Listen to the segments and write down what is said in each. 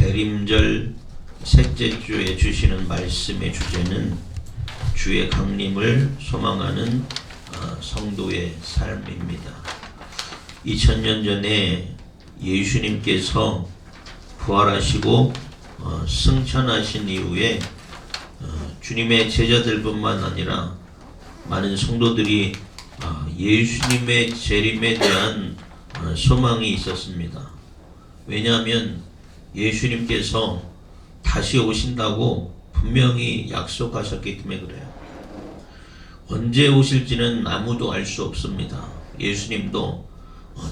대림절 셋째 주에 주시는 말씀의 주제는 주의 강림을 소망하는 성도의 삶입니다. 2000년 전에 예수님께서 부활하시고 승천하신 이후에 주님의 제자들뿐만 아니라 많은 성도들이 예수님의 재림에 대한 소망이 있었습니다. 왜냐하면 예수님께서 다시 오신다고 분명히 약속하셨기 때문에 그래요. 언제 오실지는 아무도 알 수 없습니다. 예수님도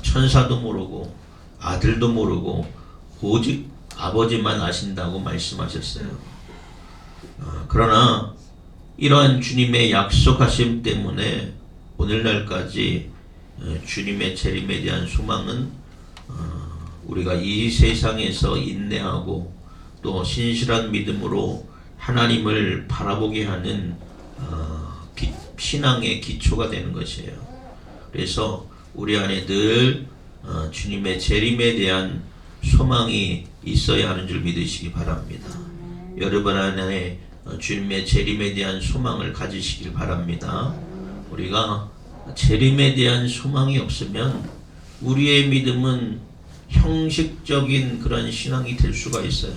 천사도 모르고 아들도 모르고 오직 아버지만 아신다고 말씀하셨어요. 그러나 이러한 주님의 약속하심 때문에 오늘날까지 주님의 재림에 대한 소망은 우리가 이 세상에서 인내하고 또 신실한 믿음으로 하나님을 바라보게 하는 신앙의 기초가 되는 것이에요. 그래서 우리 안에 늘 주님의 재림에 대한 소망이 있어야 하는 줄 믿으시기 바랍니다. 여러분 안에 주님의 재림에 대한 소망을 가지시길 바랍니다. 우리가 재림에 대한 소망이 없으면 우리의 믿음은 형식적인 그런 신앙이 될 수가 있어요.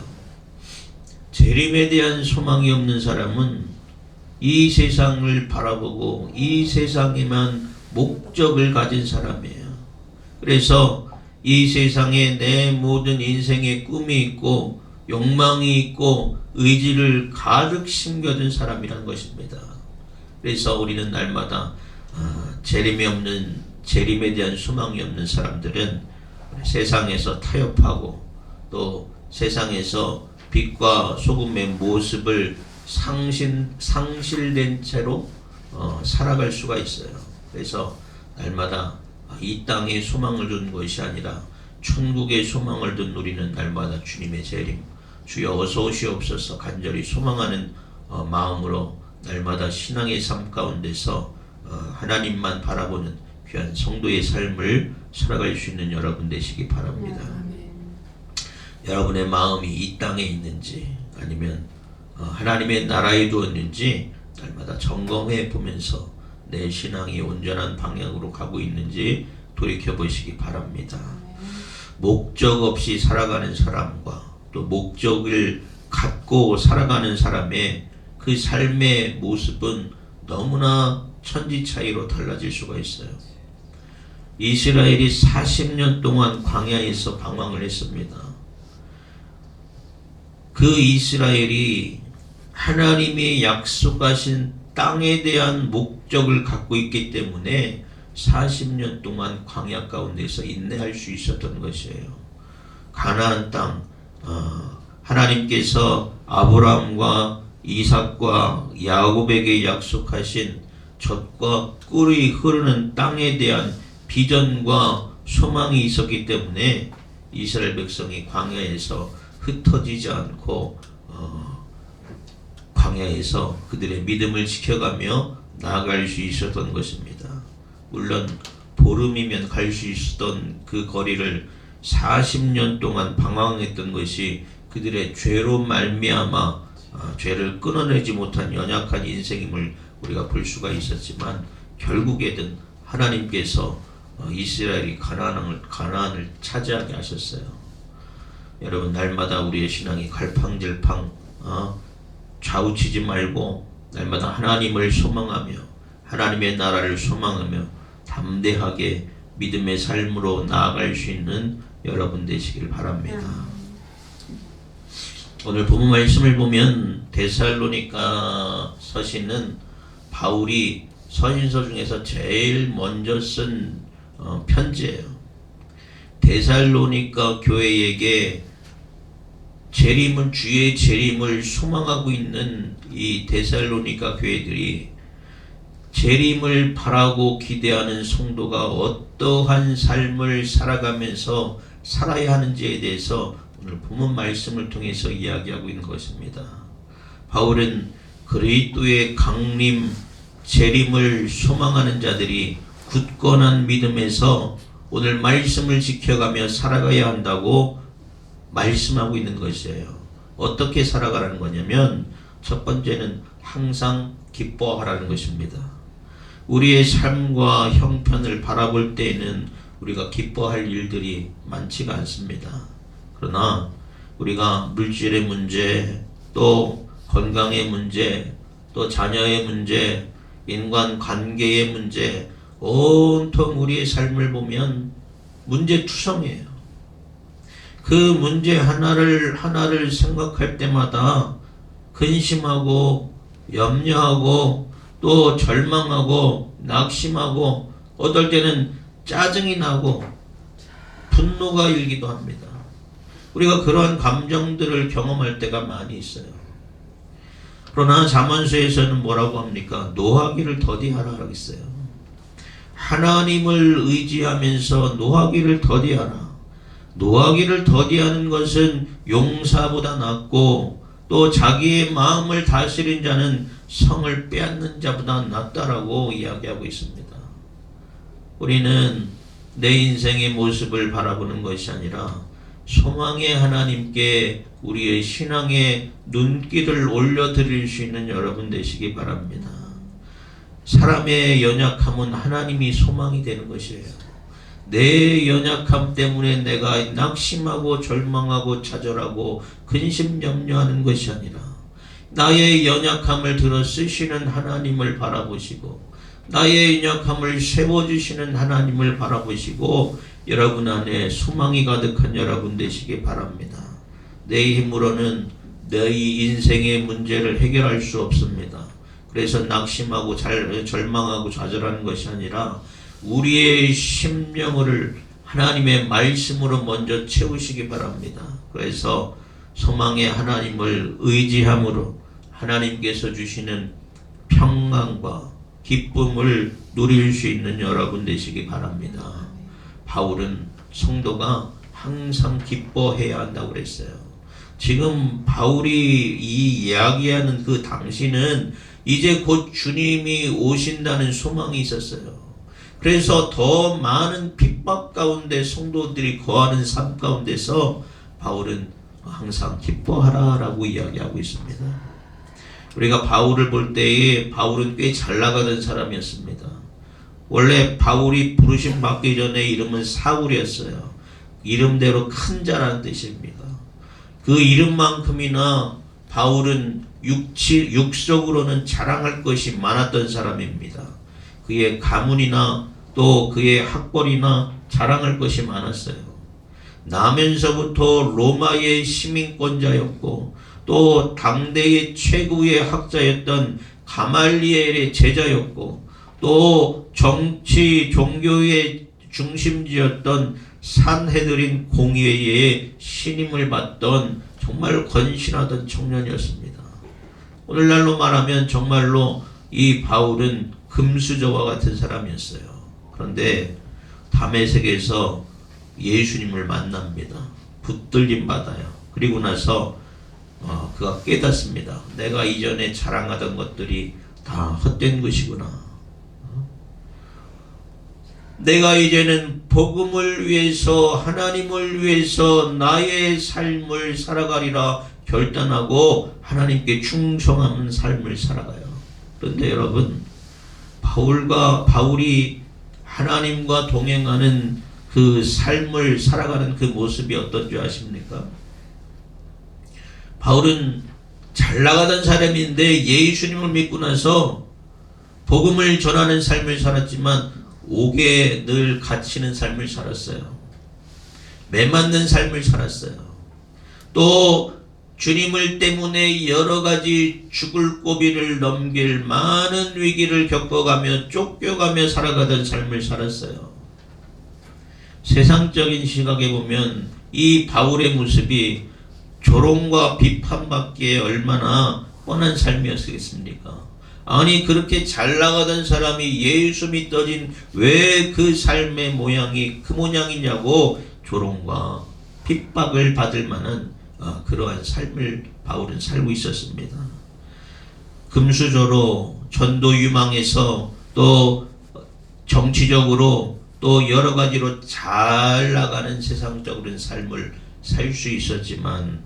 재림에 대한 소망이 없는 사람은 이 세상을 바라보고 이 세상에만 목적을 가진 사람이에요. 그래서 이 세상에 내 모든 인생의 꿈이 있고 욕망이 있고 의지를 가득 심겨둔 사람이란 것입니다. 그래서 우리는 날마다 재림에 대한 소망이 없는 사람들은 세상에서 타협하고 또 세상에서 빛과 소금의 모습을 상실된 채로 살아갈 수가 있어요. 그래서 날마다 이 땅에 소망을 둔 것이 아니라 천국의 소망을 둔 우리는 날마다 주님의 재림, 주여 어서 오시옵소서 간절히 소망하는 마음으로 날마다 신앙의 삶 가운데서 하나님만 바라보는 귀한 성도의 삶을 살아갈 수 있는 여러분 되시기 바랍니다. 여러분의 마음이 이 땅에 있는지 아니면 하나님의 나라에 두었는지 날마다 점검해 보면서 내 신앙이 온전한 방향으로 가고 있는지 돌이켜보시기 바랍니다. 목적 없이 살아가는 사람과 또 목적을 갖고 살아가는 사람의 그 삶의 모습은 너무나 천지 차이로 달라질 수가 있어요. 이스라엘이 40년 동안 광야에서 방황을 했습니다. 그 이스라엘이 하나님이 약속하신 땅에 대한 목적을 갖고 있기 때문에 40년 동안 광야 가운데서 인내할 수 있었던 것이에요. 가나안 땅, 하나님께서 아브라함과 이삭과 야곱에게 약속하신 젖과 꿀이 흐르는 땅에 대한 비전과 소망이 있었기 때문에 이스라엘 백성이 광야에서 흩어지지 않고 광야에서 그들의 믿음을 지켜가며 나아갈 수 있었던 것입니다. 물론 보름이면 갈 수 있었던 그 거리를 40년 동안 방황했던 것이 그들의 죄로 말미암아 죄를 끊어내지 못한 연약한 인생임을 우리가 볼 수가 있었지만 결국에는 하나님께서 이스라엘이 가나안을 차지하게 하셨어요. 여러분 날마다 우리의 신앙이 갈팡질팡 좌우치지 말고 날마다 하나님을 소망하며 하나님의 나라를 소망하며 담대하게 믿음의 삶으로 나아갈 수 있는 여러분 되시길 바랍니다. 오늘 본문 말씀을 보면 데살로니가 서신은 바울이 서신서 중에서 제일 먼저 쓴 편지예요. 데살로니가 교회에게 주의 재림을 소망하고 있는 이 데살로니가 교회들이 재림을 바라고 기대하는 성도가 어떠한 삶을 살아가면서 살아야 하는지에 대해서 오늘 본문 말씀을 통해서 이야기하고 있는 것입니다. 바울은 그리스도의 강림, 재림을 소망하는 자들이 굳건한 믿음에서 오늘 말씀을 지켜가며 살아가야 한다고 말씀하고 있는 것이에요. 어떻게 살아가라는 거냐면 첫 번째는 항상 기뻐하라는 것입니다. 우리의 삶과 형편을 바라볼 때에는 우리가 기뻐할 일들이 많지가 않습니다. 그러나 우리가 물질의 문제, 또 건강의 문제, 또 자녀의 문제, 인간관계의 문제, 온통 우리의 삶을 보면 문제투성이에요. 그 문제 하나를 생각할 때마다 근심하고 염려하고 또 절망하고 낙심하고 어떨 때는 짜증이 나고 분노가 일기도 합니다. 우리가 그러한 감정들을 경험할 때가 많이 있어요. 그러나 잠언서에서는 뭐라고 합니까? 노하기를 더디하라 하겠어요. 하나님을 의지하면서 노하기를 더디하라. 노하기를 더디하는 것은 용사보다 낫고 또 자기의 마음을 다스린 자는 성을 빼앗는 자보다 낫다라고 이야기하고 있습니다. 우리는 내 인생의 모습을 바라보는 것이 아니라 소망의 하나님께 우리의 신앙의 눈길을 올려드릴 수 있는 여러분 되시기 바랍니다. 사람의 연약함은 하나님이 소망이 되는 것이에요. 내 연약함 때문에 내가 낙심하고 절망하고 좌절하고 근심 염려하는 것이 아니라 나의 연약함을 들어 쓰시는 하나님을 바라보시고 나의 연약함을 세워주시는 하나님을 바라보시고 여러분 안에 소망이 가득한 여러분 되시기 바랍니다. 내 힘으로는 너희 인생의 문제를 해결할 수 없습니다. 그래서 낙심하고 절망하고 좌절하는 것이 아니라 우리의 심령을 하나님의 말씀으로 먼저 채우시기 바랍니다. 그래서 소망의 하나님을 의지함으로 하나님께서 주시는 평강과 기쁨을 누릴 수 있는 여러분 되시기 바랍니다. 바울은 성도가 항상 기뻐해야 한다고 그랬어요. 지금 바울이 이 이야기하는 그 당시는 이제 곧 주님이 오신다는 소망이 있었어요. 그래서 더 많은 핍박 가운데 성도들이 거하는 삶 가운데서 바울은 항상 기뻐하라라고 이야기하고 있습니다. 우리가 바울을 볼 때에 바울은 꽤 잘 나가던 사람이었습니다. 원래 바울이 부르심 받기 전에 이름은 사울이었어요. 이름대로 큰 자라는 뜻입니다. 그 이름만큼이나 바울은 육적으로는 자랑할 것이 많았던 사람입니다. 그의 가문이나 또 그의 학벌이나 자랑할 것이 많았어요. 나면서부터 로마의 시민권자였고 또 당대의 최고의 학자였던 가말리엘의 제자였고 또 정치 종교의 중심지였던 산헤드린 공회의 신임을 받던 정말 건실하던 청년이었습니다. 오늘날로 말하면 정말로 이 바울은 금수저와 같은 사람이었어요. 그런데 다메섹에서 예수님을 만납니다. 붙들림 받아요. 그리고 나서 그가 깨닫습니다. 내가 이전에 자랑하던 것들이 다 헛된 것이구나. 내가 이제는 복음을 위해서 하나님을 위해서 나의 삶을 살아가리라 결단하고 하나님께 충성하는 삶을 살아가요. 그런데 여러분 바울이 하나님과 동행하는 그 삶을 살아가는 그 모습이 어떤 줄 아십니까? 바울은 잘 나가던 사람인데 예수님을 믿고 나서 복음을 전하는 삶을 살았지만 옥에 늘 갇히는 삶을 살았어요. 매맞는 삶을 살았어요. 또 주님을 때문에 여러 가지 죽을 고비를 넘길 많은 위기를 겪어가며 쫓겨가며 살아가던 삶을 살았어요. 세상적인 시각에 보면 이 바울의 모습이 조롱과 비판받기에 얼마나 뻔한 삶이었겠습니까? 아니 그렇게 잘 나가던 사람이 예수 믿더진 왜 그 삶의 모양이 그 모양이냐고 조롱과 핍박을 받을 만한 그러한 삶을 바울은 살고 있었습니다. 금수저로 전도 유망해서 또 정치적으로 또 여러 가지로 잘 나가는 세상적인 삶을 살 수 있었지만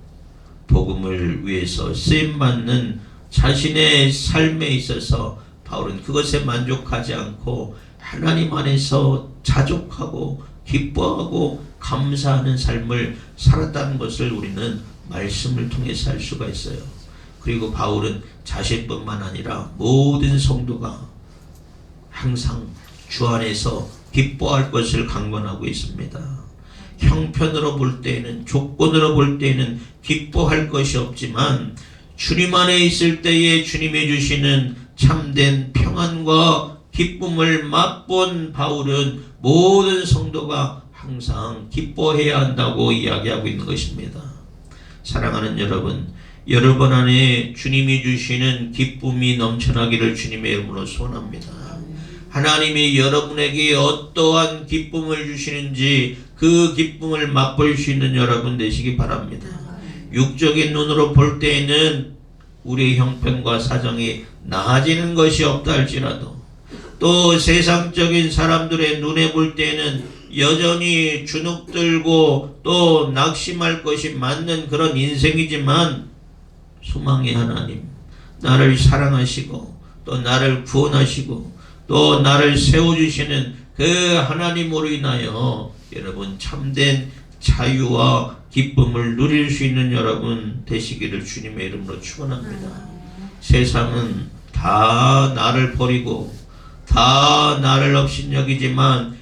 복음을 위해서 쓰임받는 자신의 삶에 있어서 바울은 그것에 만족하지 않고 하나님 안에서 자족하고 기뻐하고 감사하는 삶을 살았다는 것을 우리는 말씀을 통해서 알 수가 있어요. 그리고 바울은 자신뿐만 아니라 모든 성도가 항상 주 안에서 기뻐할 것을 강권하고 있습니다. 형편으로 볼 때에는, 조건으로 볼 때에는 기뻐할 것이 없지만 주님 안에 있을 때에 주님이 주시는 참된 평안과 기쁨을 맛본 바울은 모든 성도가 항상 기뻐해야 한다고 이야기하고 있는 것입니다. 사랑하는 여러분, 여러분 안에 주님이 주시는 기쁨이 넘쳐나기를 주님의 이름으로 소원합니다. 하나님이 여러분에게 어떠한 기쁨을 주시는지 그 기쁨을 맛볼 수 있는 여러분 되시기 바랍니다. 육적인 눈으로 볼 때에는 우리의 형편과 사정이 나아지는 것이 없다 할지라도, 또 세상적인 사람들의 눈에 볼 때에는 여전히 주눅들고 또 낙심할 것이 맞는 그런 인생이지만, 소망의 하나님, 나를 사랑하시고 또 나를 구원하시고 또 나를 세워주시는 그 하나님으로 인하여 여러분 참된 자유와 기쁨을 누릴 수 있는 여러분 되시기를 주님의 이름으로 축원합니다. 세상은 다 나를 버리고 다 나를 업신여기지만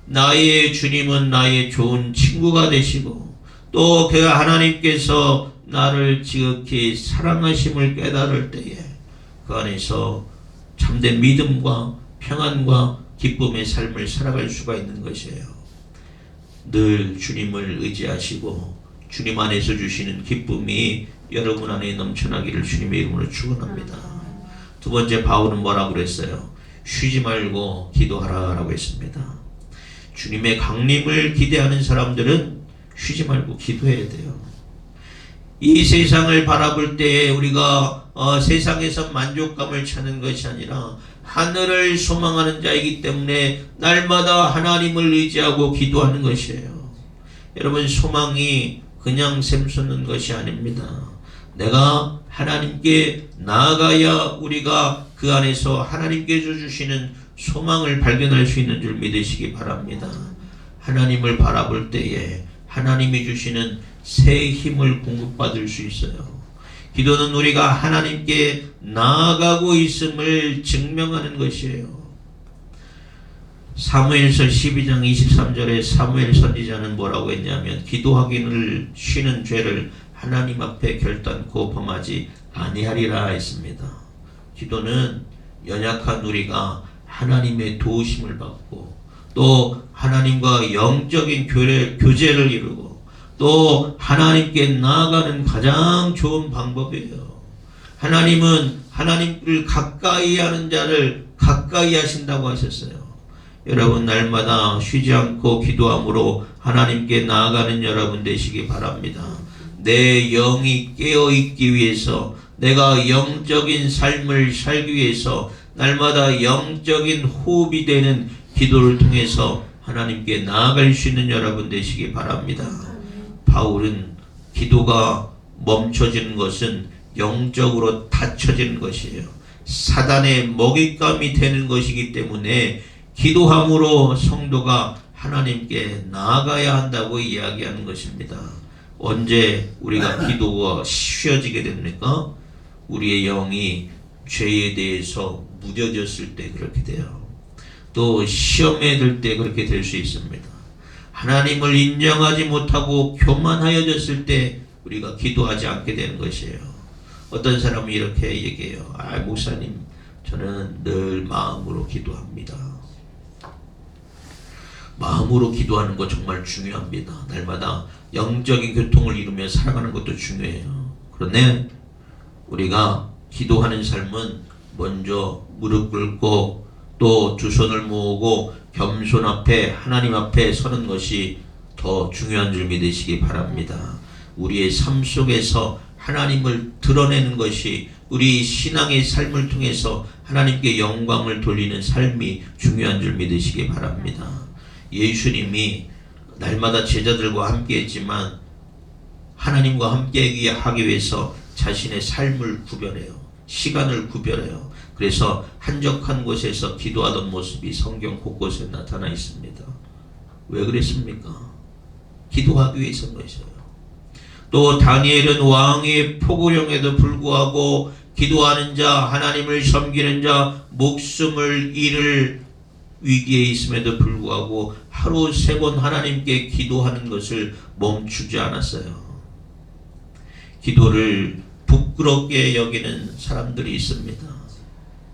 나의 주님은 나의 좋은 친구가 되시고 또 그 하나님께서 나를 지극히 사랑하심을 깨달을 때에 그 안에서 참된 믿음과 평안과 기쁨의 삶을 살아갈 수가 있는 것이에요. 늘 주님을 의지하시고 주님 안에서 주시는 기쁨이 여러분 안에 넘쳐나기를 주님의 이름으로 축원합니다. 두 번째, 바울은 뭐라고 그랬어요? 쉬지 말고 기도하라 라고 했습니다. 주님의 강림을 기대하는 사람들은 쉬지 말고 기도해야 돼요. 이 세상을 바라볼 때에 우리가 세상에서 만족감을 찾는 것이 아니라 하늘을 소망하는 자이기 때문에 날마다 하나님을 의지하고 기도하는 것이에요. 여러분, 소망이 그냥 샘솟는 것이 아닙니다. 내가 하나님께 나아가야 우리가 그 안에서 하나님께서 주시는 소망을 발견할 수 있는 줄 믿으시기 바랍니다. 하나님을 바라볼 때에 하나님이 주시는 새 힘을 공급받을 수 있어요. 기도는 우리가 하나님께 나아가고 있음을 증명하는 것이에요. 사무엘서 12장 23절에 사무엘 선지자는 뭐라고 했냐면, 기도하기를 쉬는 죄를 하나님 앞에 결단코 범하지 아니하리라 했습니다. 기도는 연약한 우리가 하나님의 도우심을 받고 또 하나님과 영적인 교제를 이루고 또 하나님께 나아가는 가장 좋은 방법이에요. 하나님은 하나님을 가까이 하는 자를 가까이 하신다고 하셨어요. 여러분, 날마다 쉬지 않고 기도함으로 하나님께 나아가는 여러분 되시기 바랍니다. 내 영이 깨어있기 위해서, 내가 영적인 삶을 살기 위해서 날마다 영적인 호흡이 되는 기도를 통해서 하나님께 나아갈 수 있는 여러분 되시기 바랍니다. 바울은 기도가 멈춰지는 것은 영적으로 닫혀지는 것이에요. 사단의 먹잇감이 되는 것이기 때문에 기도함으로 성도가 하나님께 나아가야 한다고 이야기하는 것입니다. 언제 우리가 기도가 쉬어지게 됩니까? 우리의 영이 죄에 대해서 무뎌졌을 때 그렇게 돼요. 또 시험에 들 때 그렇게 될 수 있습니다. 하나님을 인정하지 못하고 교만하여졌을 때 우리가 기도하지 않게 되는 것이에요. 어떤 사람은 이렇게 얘기해요. 목사님, 저는 늘 마음으로 기도합니다. 마음으로 기도하는 거 정말 중요합니다. 날마다 영적인 교통을 이루며 살아가는 것도 중요해요. 그런데 우리가 기도하는 삶은 먼저 무릎 꿇고 또 두 손을 모으고 겸손 앞에 하나님 앞에 서는 것이 더 중요한 줄 믿으시기 바랍니다. 우리의 삶 속에서 하나님을 드러내는 것이, 우리 신앙의 삶을 통해서 하나님께 영광을 돌리는 삶이 중요한 줄 믿으시기 바랍니다. 예수님이 날마다 제자들과 함께 했지만 하나님과 함께 하기 위해서 자신의 삶을 구별해요. 시간을 구별해요. 그래서 한적한 곳에서 기도하던 모습이 성경 곳곳에 나타나 있습니다. 왜 그랬습니까? 기도하기 위해서인 것이에요. 또 다니엘은 왕의 포고령에도 불구하고 기도하는 자, 하나님을 섬기는 자, 목숨을 잃을 위기에 있음에도 불구하고 하루 3번 하나님께 기도하는 것을 멈추지 않았어요. 기도를 부끄럽게 여기는 사람들이 있습니다.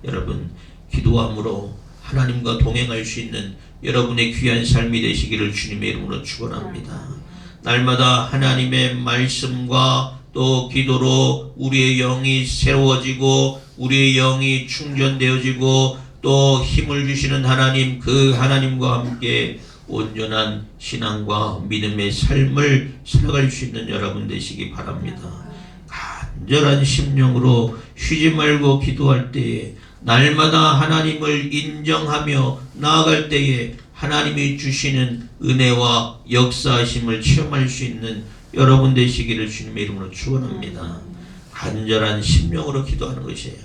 여러분, 기도함으로 하나님과 동행할 수 있는 여러분의 귀한 삶이 되시기를 주님의 이름으로 축원합니다. 날마다 하나님의 말씀과 또 기도로 우리의 영이 새로워지고 우리의 영이 충전되어지고 또 힘을 주시는 하나님, 그 하나님과 함께 온전한 신앙과 믿음의 삶을 살아갈 수 있는 여러분 되시기 바랍니다. 간절한 심령으로 쉬지 말고 기도할 때에 날마다 하나님을 인정하며 나아갈 때에 하나님이 주시는 은혜와 역사하심을 체험할 수 있는 여러분 되시기를 주님의 이름으로 축원합니다. 간절한 심령으로 기도하는 것이에요.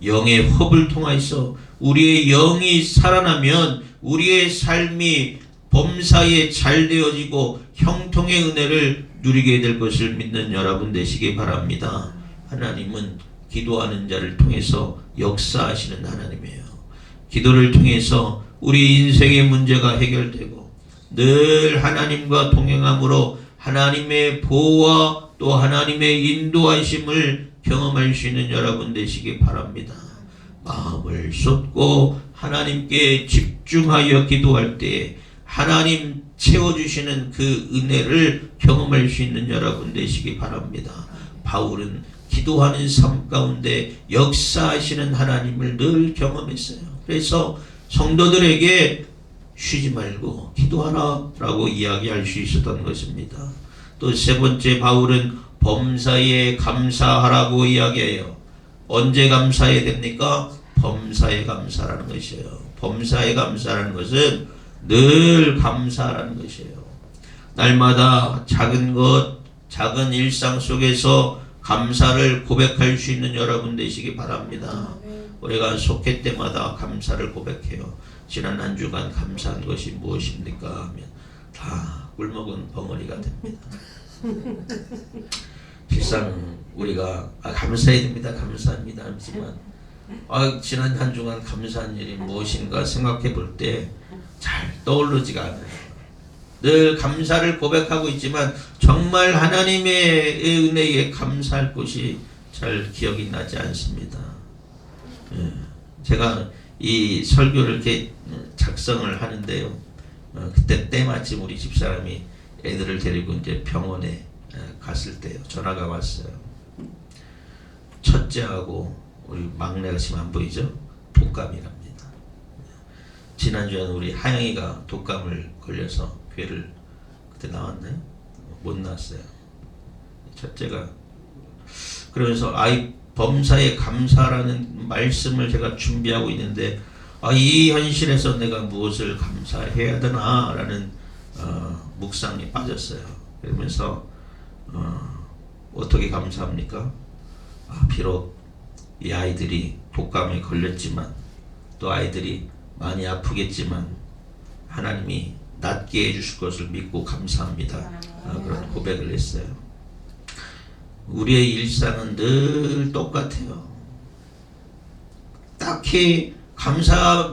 영의 허브를 통하여서 우리의 영이 살아나면 우리의 삶이 범사에 잘 되어지고 형통의 은혜를 누리게 될 것을 믿는 여러분 되시기 바랍니다. 하나님은 기도하는 자를 통해서 역사하시는 하나님이에요. 기도를 통해서 우리 인생의 문제가 해결되고 늘 하나님과 동행함으로 하나님의 보호와 또 하나님의 인도하심을 경험할 수 있는 여러분 되시기 바랍니다. 마음을 쏟고 하나님께 집중하여 기도할 때 하나님 채워주시는 그 은혜를 경험할 수 있는 여러분 되시기 바랍니다. 바울은 기도하는 삶 가운데 역사하시는 하나님을 늘 경험했어요. 그래서 성도들에게 쉬지 말고 기도하라 라고 이야기할 수 있었던 것입니다. 또 3번째, 바울은 범사에 감사하라고 이야기해요. 언제 감사해야 됩니까? 범사에 감사라는 것이에요. 범사에 감사라는 것은 늘 감사라는 것이에요. 날마다 작은 것, 작은 일상 속에서 감사를 고백할 수 있는 여러분 되시기 바랍니다. 우리가 속회 때마다 감사를 고백해요. 지난 한 주간 감사한 것이 무엇입니까? 하면 다 꿀먹은 벙어리가 됩니다. 실상 우리가 감사해야 됩니다. 감사합니다. 하지만 지난 한 주간 감사한 일이 무엇인가 생각해 볼 때 잘 떠오르지가 않아요. 늘 감사를 고백하고 있지만 정말 하나님의 은혜에 감사할 것이 잘 기억이 나지 않습니다. 제가 이 설교를 이렇게 작성을 하는데요. 그때 때마침 우리 집사람이 애들을 데리고 이제 병원에 갔을 때요. 전화가 왔어요. 첫째하고 우리 막내가 지금 안 보이죠? 독감이랍니다. 지난주에는 우리 하영이가 독감을 걸려서 교회를 그때 나왔나요? 못 나왔어요. 첫째가 그러면서 범사에 감사라는 말씀을 제가 준비하고 있는데 이 현실에서 내가 무엇을 감사해야 되나 라는 묵상에 빠졌어요. 그러면서 어떻게 감사합니까? 비록 이 아이들이 독감에 걸렸지만 또 아이들이 많이 아프겠지만 하나님이 낫게 해주실 것을 믿고 감사합니다. 그런 고백을 했어요. 우리의 일상은 늘 똑같아요. 딱히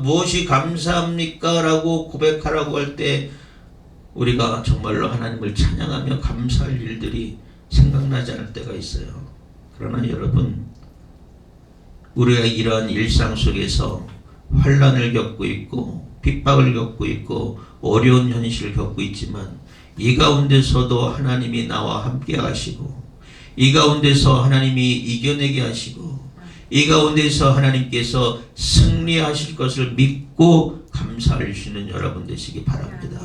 무엇이 감사합니까? 라고 고백하라고 할 때 우리가 정말로 하나님을 찬양하며 감사할 일들이 생각나지 않을 때가 있어요. 그러나 여러분, 우리가 이러한 일상 속에서 환난을 겪고 있고 핍박을 겪고 있고 어려운 현실을 겪고 있지만 이 가운데서도 하나님이 나와 함께 하시고 이 가운데서 하나님이 이겨내게 하시고 이 가운데서 하나님께서 승리하실 것을 믿고 감사할 수 있는 여러분 되시기 바랍니다.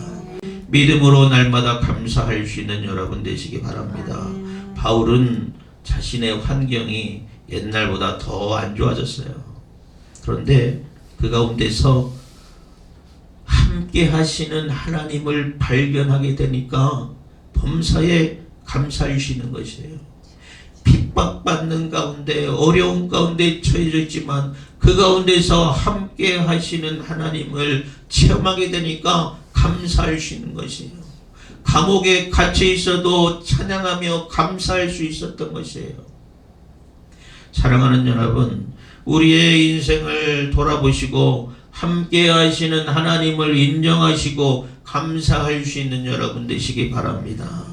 믿음으로 날마다 감사할 수 있는 여러분 되시기 바랍니다. 바울은 자신의 환경이 옛날보다 더 안 좋아졌어요. 그런데 그 가운데서 함께 하시는 하나님을 발견하게 되니까 범사에 감사할 수 있는 것이에요. 핍박받는 가운데 어려운 가운데 처해져 있지만 그 가운데서 함께 하시는 하나님을 체험하게 되니까 감사할 수 있는 것이에요. 감옥에 갇혀 있어도 찬양하며 감사할 수 있었던 것이에요. 사랑하는 여러분, 우리의 인생을 돌아보시고 함께 하시는 하나님을 인정하시고 감사할 수 있는 여러분 되시기 바랍니다.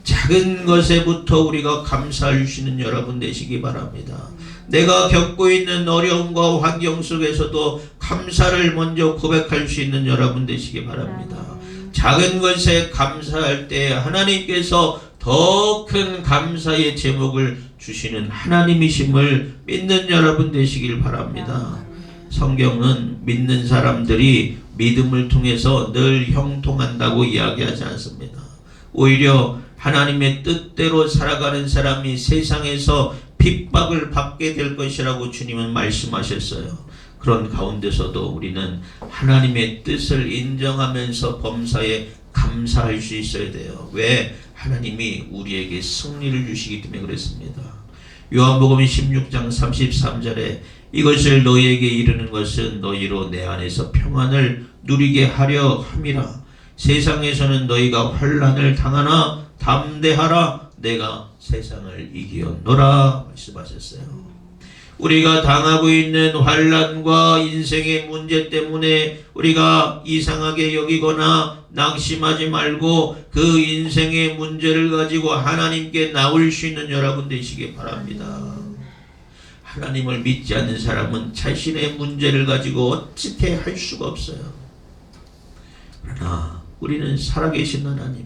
작은 것에부터 우리가 감사할 수 있는 여러분 되시기 바랍니다. 내가 겪고 있는 어려움과 환경 속에서도 감사를 먼저 고백할 수 있는 여러분 되시기 바랍니다. 작은 것에 감사할 때 하나님께서 더 큰 감사의 제목을 주시는 하나님이심을 믿는 여러분 되시길 바랍니다. 성경은 믿는 사람들이 믿음을 통해서 늘 형통한다고 이야기하지 않습니다. 오히려 하나님의 뜻대로 살아가는 사람이 세상에서 핍박을 받게 될 것이라고 주님은 말씀하셨어요. 그런 가운데서도 우리는 하나님의 뜻을 인정하면서 범사에 감사할 수 있어야 돼요. 왜? 하나님이 우리에게 승리를 주시기 때문에 그렇습니다. 요한복음 16장 33절에 이것을 너희에게 이르는 것은 너희로 내 안에서 평안을 누리게 하려 함이라. 세상에서는 너희가 환난을 당하나 담대하라. 내가 세상을 이기었노라 말씀하셨어요. 우리가 당하고 있는 환난과 인생의 문제 때문에 우리가 이상하게 여기거나 낙심하지 말고 그 인생의 문제를 가지고 하나님께 나올 수 있는 여러분 되시기 바랍니다. 하나님을 믿지 않는 사람은 자신의 문제를 가지고 어떻게 할 수가 없어요. 그러나 우리는 살아계신 하나님,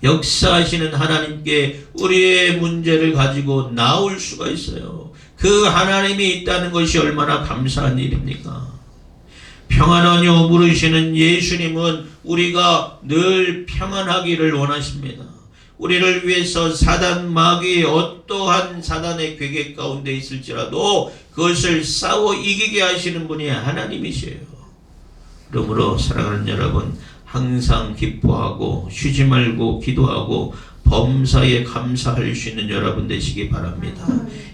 역사하시는 하나님께 우리의 문제를 가지고 나올 수가 있어요. 그 하나님이 있다는 것이 얼마나 감사한 일입니까? 평안하뇨 물으시는 예수님은 우리가 늘 평안하기를 원하십니다. 우리를 위해서 사단 마귀의 어떠한 사단의 괴계 가운데 있을지라도 그것을 싸워 이기게 하시는 분이 하나님이세요. 그러므로 사랑하는 여러분, 항상 기뻐하고 쉬지 말고 기도하고 범사에 감사할 수 있는 여러분 되시기 바랍니다.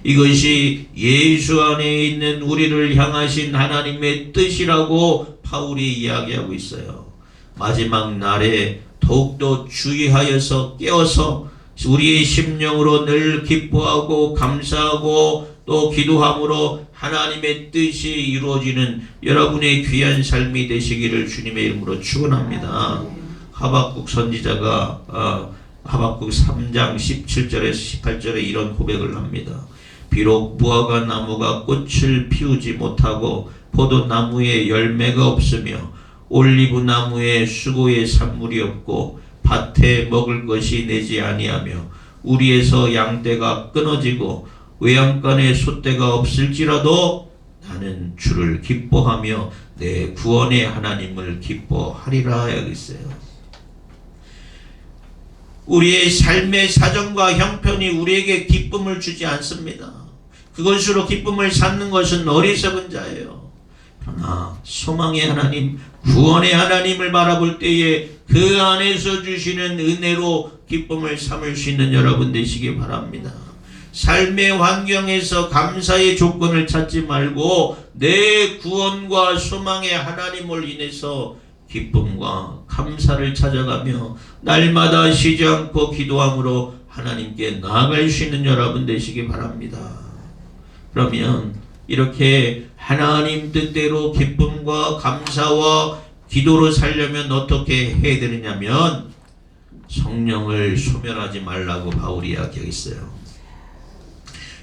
이것이 예수 안에 있는 우리를 향하신 하나님의 뜻이라고 바울이 이야기하고 있어요. 마지막 날에 더욱더 주의하여서 깨어서 우리의 심령으로 늘 기뻐하고 감사하고 또 기도함으로 하나님의 뜻이 이루어지는 여러분의 귀한 삶이 되시기를 주님의 이름으로 축원합니다. 하박국 선지자가 하박국 3장 17절에서 18절에 이런 고백을 합니다. 비록 무화과 나무가 꽃을 피우지 못하고 포도나무에 열매가 없으며 올리브 나무에 수고의 산물이 없고 밭에 먹을 것이 내지 아니하며 우리에서 양떼가 끊어지고 외양간에 숫대가 없을지라도 나는 주를 기뻐하며 내 구원의 하나님을 기뻐하리라 하였어요. 우리의 삶의 사정과 형편이 우리에게 기쁨을 주지 않습니다. 그것으로 기쁨을 찾는 것은 어리석은 자예요. 그러나 소망의 하나님, 구원의 하나님을 바라볼 때에 그 안에서 주시는 은혜로 기쁨을 삼을 수 있는 여러분 되시기 바랍니다. 삶의 환경에서 감사의 조건을 찾지 말고 내 구원과 소망의 하나님을 인해서 기쁨과 감사를 찾아가며 날마다 쉬지 않고 기도함으로 하나님께 나아갈 수 있는 여러분 되시기 바랍니다. 그러면 이렇게 하나님 뜻대로 기쁨과 감사와 기도로 살려면 어떻게 해야 되느냐면 성령을 소멸하지 말라고 바울이 이야기했어요.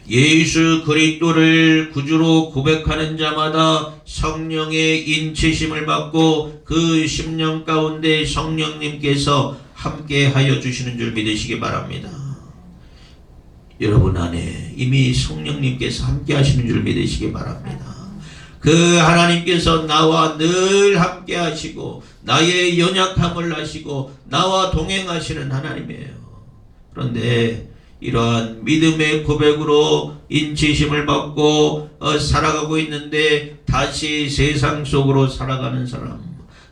예수 그리스도를 구주로 고백하는 자마다 성령의 인치심을 받고 그 심령 가운데 성령님께서 함께 하여 주시는 줄 믿으시기 바랍니다. 여러분 안에 이미 성령님께서 함께 하시는 줄 믿으시기 바랍니다. 그 하나님께서 나와 늘 함께 하시고 나의 연약함을 아시고 나와 동행하시는 하나님이에요. 그런데 이러한 믿음의 고백으로 인치심을 받고 살아가고 있는데 다시 세상 속으로 살아가는 사람,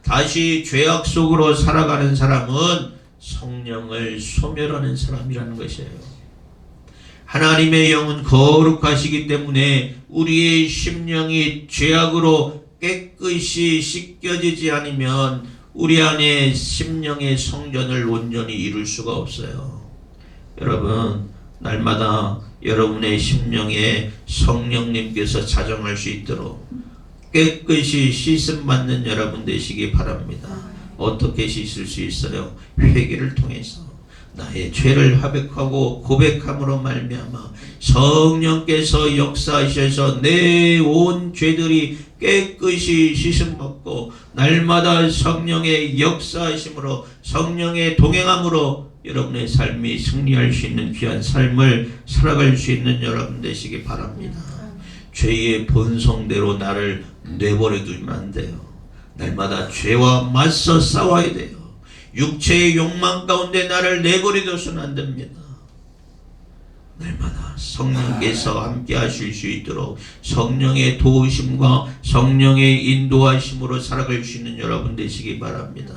다시 죄악 속으로 살아가는 사람은 성령을 소멸하는 사람이라는 것이에요. 하나님의 영은 거룩하시기 때문에 우리의 심령이 죄악으로 깨끗이 씻겨지지 않으면 우리 안에 심령의 성전을 온전히 이룰 수가 없어요. 여러분, 날마다 여러분의 심령에 성령님께서 자정할 수 있도록 깨끗이 씻음 받는 여러분 되시기 바랍니다. 어떻게 씻을 수 있어요? 회개를 통해서 나의 죄를 화백하고 고백함으로 말미암아 성령께서 역사하셔서 내 온 죄들이 깨끗이 씻음 받고 날마다 성령의 역사하심으로 성령의 동행함으로 여러분의 삶이 승리할 수 있는 귀한 삶을 살아갈 수 있는 여러분 되시기 바랍니다. 죄의 본성대로 나를 내버려 두면 안 돼요. 날마다 죄와 맞서 싸워야 돼요. 육체의 욕망 가운데 나를 내버려 둬서는 안 됩니다. 날마다 성령께서 함께 하실 수 있도록 성령의 도우심과 성령의 인도하심으로 살아갈 수 있는 여러분 되시기 바랍니다.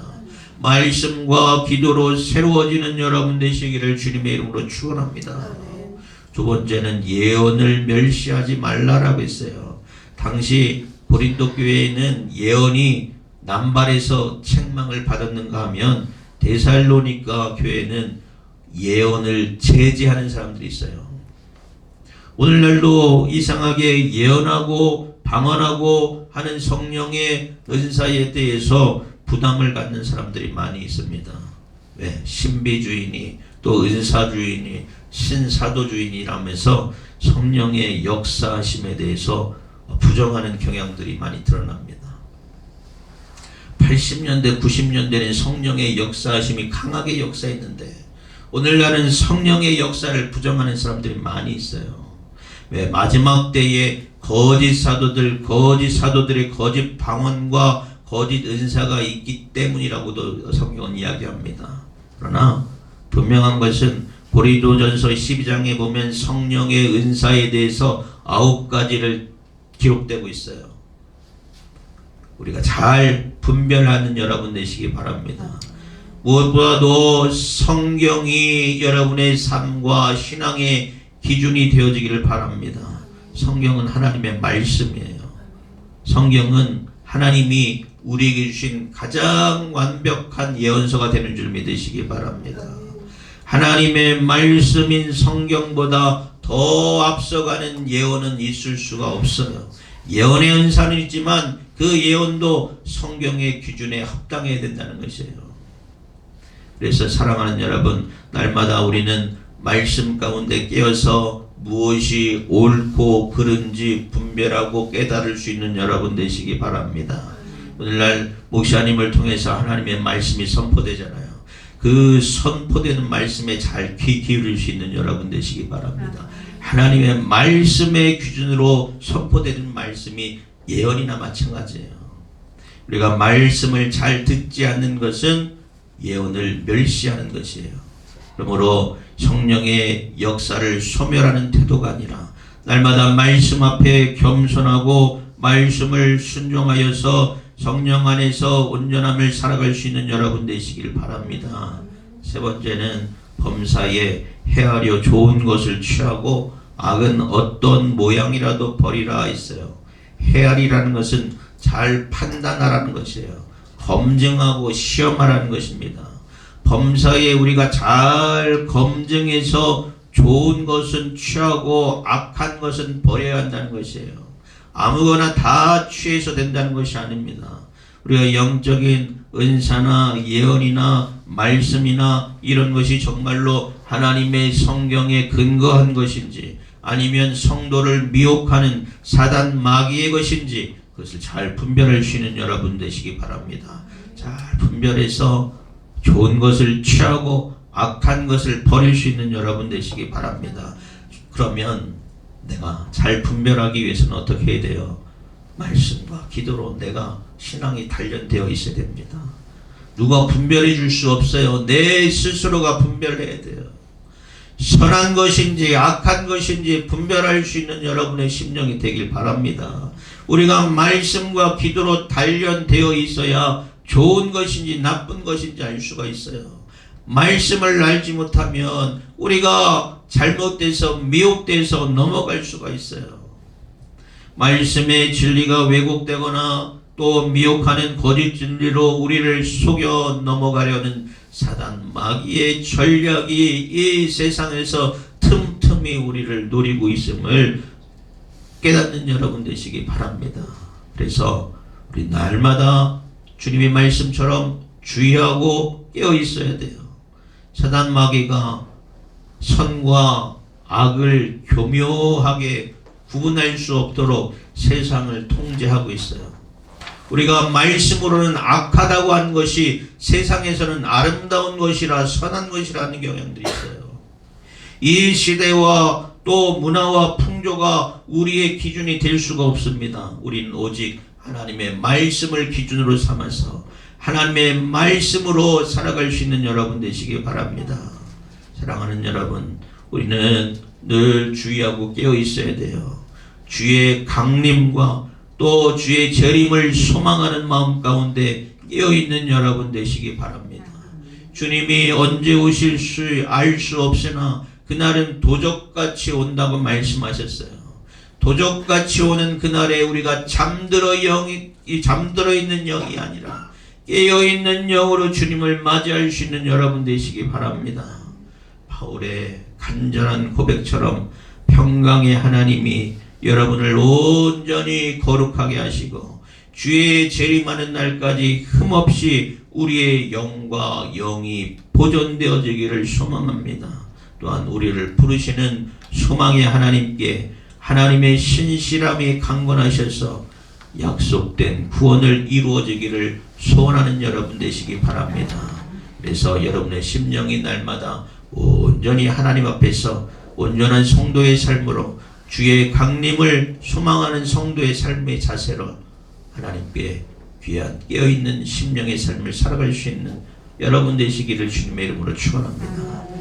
말씀과 기도로 새로워지는 여러분 되시기를 주님의 이름으로 축원합니다. 두 번째는 예언을 멸시하지 말라라고 했어요. 당시 고린도 교회에는 예언이 남발해서 책망을 받았는가 하면 데살로니가 교회는 예언을 제지하는 사람들이 있어요. 오늘날도 이상하게 예언하고 방언하고 하는 성령의 은사에 대해서 부담을 갖는 사람들이 많이 있습니다. 왜? 신비주의니 또 은사주의니 신사도주의니라면서 성령의 역사하심에 대해서 부정하는 경향들이 많이 드러납니다. 80년대 90년대는 성령의 역사하심이 강하게 역사했는데 오늘날은 성령의 역사를 부정하는 사람들이 많이 있어요. 왜? 마지막 때에 거짓 사도들의 거짓 방언과 거짓 은사가 있기 때문이라고도 성경은 이야기합니다. 그러나 분명한 것은 고린도전서 12장에 보면 성령의 은사에 대해서 9가지를 기록되고 있어요. 우리가 잘 분별하는 여러분 되시기 바랍니다. 무엇보다도 성경이 여러분의 삶과 신앙의 기준이 되어지기를 바랍니다. 성경은 하나님의 말씀이에요. 성경은 하나님이 우리에게 주신 가장 완벽한 예언서가 되는 줄 믿으시기 바랍니다. 하나님의 말씀인 성경보다 더 앞서가는 예언은 있을 수가 없어요. 예언의 은사는 있지만 그 예언도 성경의 기준에 합당해야 된다는 것이에요. 그래서 사랑하는 여러분, 날마다 우리는 말씀 가운데 깨어서 무엇이 옳고 그른지 분별하고 깨달을 수 있는 여러분 되시기 바랍니다. 오늘날 목사님을 통해서 하나님의 말씀이 선포되잖아요. 그 선포되는 말씀에 잘 귀 기울일 수 있는 여러분 되시기 바랍니다. 하나님의 말씀의 기준으로 선포되는 말씀이 예언이나 마찬가지예요. 우리가 말씀을 잘 듣지 않는 것은 예언을 멸시하는 것이에요. 그러므로 성령의 역사를 소멸하는 태도가 아니라 날마다 말씀 앞에 겸손하고 말씀을 순종하여서 성령 안에서 온전함을 살아갈 수 있는 여러분 되시길 바랍니다. 세 번째는 범사에 헤아려 좋은 것을 취하고 악은 어떤 모양이라도 버리라 있어요. 헤아리라는 것은 잘 판단하라는 것이에요. 검증하고 시험하라는 것입니다. 범사에 우리가 잘 검증해서 좋은 것은 취하고 악한 것은 버려야 한다는 것이에요. 아무거나 다 취해서 된다는 것이 아닙니다. 우리가 영적인 은사나 예언이나 말씀이나 이런 것이 정말로 하나님의 성경에 근거한 것인지 아니면 성도를 미혹하는 사단 마귀의 것인지 그것을 잘 분별할 수 있는 여러분 되시기 바랍니다. 잘 분별해서 좋은 것을 취하고 악한 것을 버릴 수 있는 여러분 되시기 바랍니다. 그러면 내가 잘 분별하기 위해서는 어떻게 해야 돼요? 말씀과 기도로 내가 신앙이 단련되어 있어야 됩니다. 누가 분별해 줄 수 없어요. 내 스스로가 분별해야 돼요. 선한 것인지 악한 것인지 분별할 수 있는 여러분의 심령이 되길 바랍니다. 우리가 말씀과 기도로 단련되어 있어야 좋은 것인지 나쁜 것인지 알 수가 있어요. 말씀을 알지 못하면 우리가 잘못돼서 미혹돼서 넘어갈 수가 있어요. 말씀의 진리가 왜곡되거나 또 미혹하는 거짓 진리로 우리를 속여 넘어가려는 사단 마귀의 전략이 이 세상에서 틈틈이 우리를 노리고 있음을 깨닫는 여러분 되시기 바랍니다. 그래서 우리 날마다 주님의 말씀처럼 주의하고 깨어 있어야 돼요. 사단 마귀가 선과 악을 교묘하게 구분할 수 없도록 세상을 통제하고 있어요. 우리가 말씀으로는 악하다고 하는 것이 세상에서는 아름다운 것이라 선한 것이라는 경향들이 있어요. 이 시대와 또 문화와 풍조가 우리의 기준이 될 수가 없습니다. 우리는 오직 하나님의 말씀을 기준으로 삼아서 하나님의 말씀으로 살아갈 수 있는 여러분 되시기 바랍니다. 사랑하는 여러분, 우리는 늘 주의하고 깨어 있어야 돼요. 주의 강림과 또 주의 재림을 소망하는 마음 가운데 깨어 있는 여러분 되시기 바랍니다. 주님이 언제 오실 수 알 수 없으나 그날은 도적같이 온다고 말씀하셨어요. 도적같이 오는 그날에 우리가 잠들어 있는 영이 아니라 깨어있는 영으로 주님을 맞이할 수 있는 여러분 되시기 바랍니다. 바울의 간절한 고백처럼 평강의 하나님이 여러분을 온전히 거룩하게 하시고 주의 재림하는 날까지 흠없이 우리의 영과 영이 보존되어지기를 소망합니다. 또한 우리를 부르시는 소망의 하나님께 하나님의 신실함이 강건하셔서 약속된 구원을 이루어지기를 소원하는 여러분 되시기 바랍니다. 그래서 여러분의 심령이 날마다 온전히 하나님 앞에서 온전한 성도의 삶으로 주의 강림을 소망하는 성도의 삶의 자세로 하나님께 귀한 깨어있는 심령의 삶을 살아갈 수 있는 여러분 되시기를 주님의 이름으로 축원합니다.